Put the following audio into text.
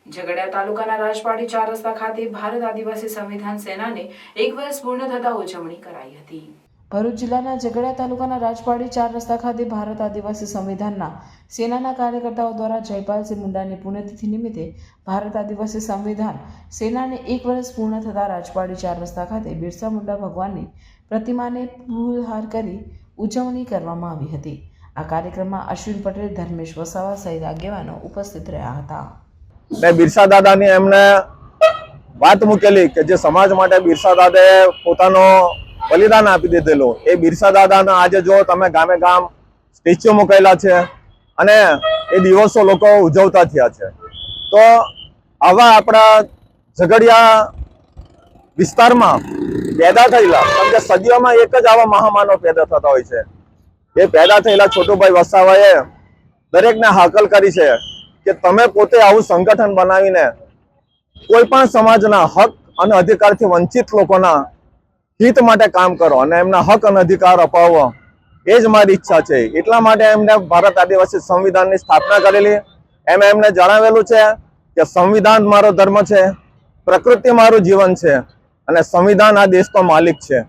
ઝઘડિયા તાલુકાના રાજપાડી 4 રસ્તા ખાતે ભારત આદિવાસી સંવિધાન સેનાને 1 વર્ષ પૂર્ણ થતા ઉજવણી કરાઈ હતી। ભરૂચ જિલ્લાના ઝઘડિયા તાલુકાના રાજપાડી 4 રસ્તા ખાતે ભારત આદિવાસી સંવિધાનના સેનાના કાર્યકર્તાઓ દ્વારા જયપાલસિંહ મુંડાની પુણ્યતિથિ નિમિત્તે ભારત આદિવાસી સંવિધાન સેનાને 1 વર્ષ પૂર્ણ થતા રાજપાડી 4 રસ્તા ખાતે બિરસા મુંડા ભગવાનની પ્રતિમાને ફૂલહાર કરી ઉજવણી કરવામાં આવી હતી। આ કાર્યક્રમમાં અશ્વિન પટેલ, ધર્મેશ વસાવા સહિત આગેવાનો ઉપસ્થિત રહ્યા હતા। બિરસા દાદાની એમને વાત મૂકેલી કે જે સમાજ માટે બિરસા દાદાએ પોતાનો બલિદાન આપી દીધેલું, એ બિરસા દાદાના આજે જો તમે ગામે ગામ સ્ટેચ્યુ મૂકેલા છે અને એ દિવસો લોકો ઉજવતા થયા છે। તો આવા આપણા ઝઘડિયા વિસ્તારમાં પેદા થયેલા, કેમ કે સદીઓમાં એક જ આવા મહામાનવ પેદા થતા હોય છે। એ પેદા થયેલા છોટુભાઈ વસાવાએ દરેકને હાકલ કરી છે કે તમે પોતે આવું સંગઠન બનાવીને કોઈ પણ સમાજના હક અને અધિકારથી વંચિત લોકોના હિત માટે કામ કરો અને એમના હક અને અધિકાર અપાવો, એ જ મારી ઈચ્છા છે। એટલા માટે એમને ભારત આદિવાસી સંવિધાનની સ્થાપના કરેલી। એમને જણાવેલું છે કે સંવિધાન મારો ધર્મ છે, પ્રકૃતિ મારું જીવન છે અને સંવિધાન આ દેશનો માલિક છે।